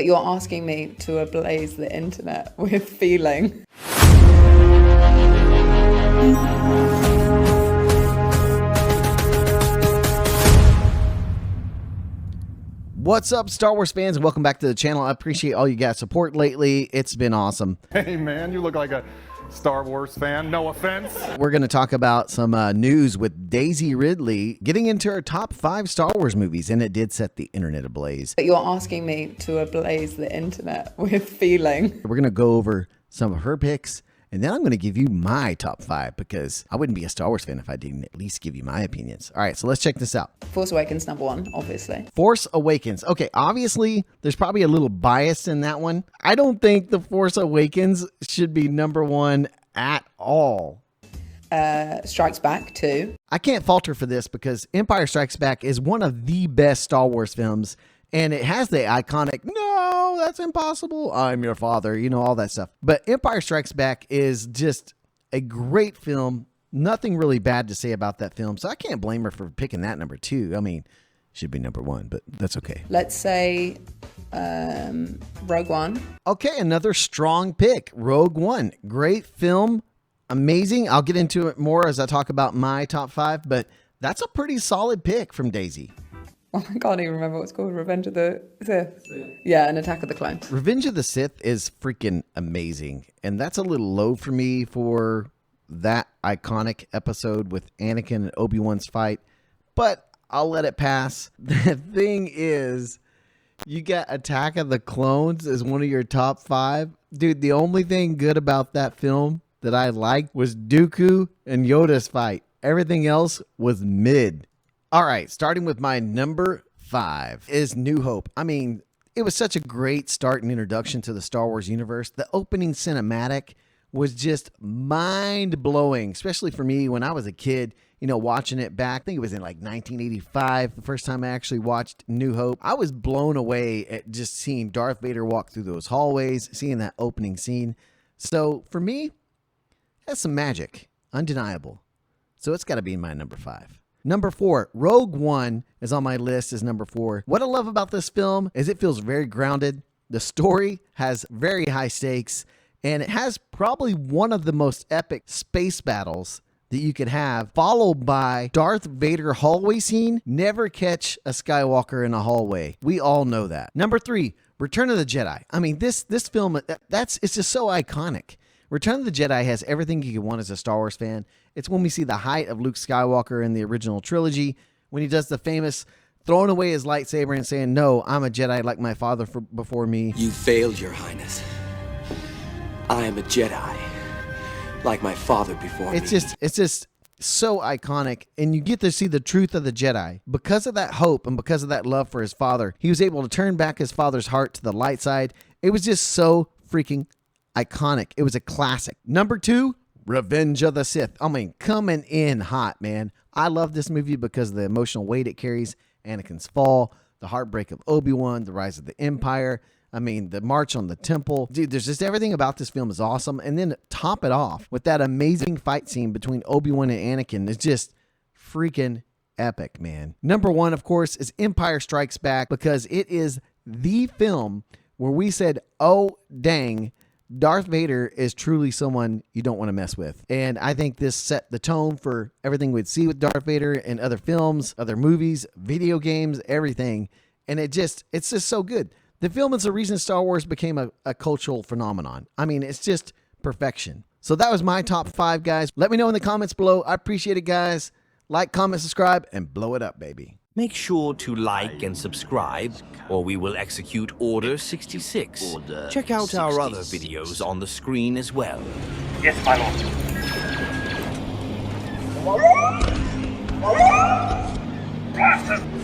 You're asking me to ablaze the internet with feeling. What's up, Star Wars fans? Welcome back to the channel. I appreciate all you guys' support lately. It's been awesome. Hey man, you look like a Star Wars fan. No offense. We're going to talk about some news with Daisy Ridley getting into her top 5 Star Wars movies, and it did set the internet ablaze. You're asking me to ablaze the internet with feeling. We're going to go over some of her picks, and then I'm going to give you my top 5 because I wouldn't be a Star Wars fan if I didn't at least give you my opinions. All right, so let's check this out. Force Awakens #1, obviously. Force Awakens. Okay, obviously, there's probably a little bias in that one. I don't think The Force Awakens should be #1 at all. Strikes Back 2. I can't falter for this because Empire Strikes Back is one of the best Star Wars films, and it has the iconic, no, that's impossible, I'm your father, you know, all that stuff. But Empire Strikes Back is just a great film. Nothing really bad to say about that film, so I can't blame her for picking that #2. I mean, should be #1, but that's okay. Let's say Rogue One. Okay, another strong pick, Rogue One. Great film, amazing. I'll get into it more as I talk about my top 5, but that's a pretty solid pick from Daisy. Oh, I can't even remember what it's called. Revenge of the Sith. Yeah, and Attack of the Clones. Revenge of the Sith is freaking amazing, and that's a little low for me for that iconic episode with Anakin and Obi-Wan's fight, but I'll let it pass. The thing is, you got Attack of the Clones as one of your top 5. Dude, the only thing good about that film that I liked was Dooku and Yoda's fight. Everything else was mid. All right, starting with my number 5 is New Hope. I mean, it was such a great start and introduction to the Star Wars universe. The opening cinematic was just mind-blowing, especially for me when I was a kid, you know, watching it back. I think it was in like 1985, the first time I actually watched New Hope. I was blown away at just seeing Darth Vader walk through those hallways, seeing that opening scene. So for me, that's some magic, undeniable. So it's got to be my number 5. Number 4, Rogue One is on my list as number 4. What I love about this film is it feels very grounded. The story has very high stakes, and it has probably one of the most epic space battles that you could have, followed by Darth Vader hallway scene. Never catch a Skywalker in a hallway. We all know that. Number 3, Return of the Jedi. I mean, this film, it's just so iconic. Return of the Jedi has everything you could want as a Star Wars fan. It's when we see the height of Luke Skywalker in the original trilogy, when he does the famous throwing away his lightsaber and saying, "No, I'm a Jedi like my father before me." You failed, Your Highness. I am a Jedi, like my father before me. It's just so iconic, and you get to see the truth of the Jedi. Because of that hope and because of that love for his father, he was able to turn back his father's heart to the light side. It was just so freaking iconic. It was a classic. Number 2, Revenge of the Sith. I mean, coming in hot, man. I love this movie because of the emotional weight it carries. Anakin's fall, the heartbreak of Obi-Wan, the rise of the Empire. I mean, the march on the temple. Dude, there's just everything about this film is awesome. And then top it off with that amazing fight scene between Obi-Wan and Anakin. It's just freaking epic, man. Number 1, of course, is Empire Strikes Back because it is the film where we said, oh, dang, Darth Vader is truly someone you don't want to mess with. And I think this set the tone for everything we'd see with Darth Vader in other films, other movies, video games, everything. And it's just so good. The film is the reason Star Wars became a cultural phenomenon. I mean, it's just perfection. So that was my top 5, guys. Let me know in the comments below. I appreciate it, guys. Like, comment, subscribe, and blow it up, baby. Make sure to like and subscribe, or we will execute Order 66. Check out our other videos on the screen as well. Yes, my lord. Bastard!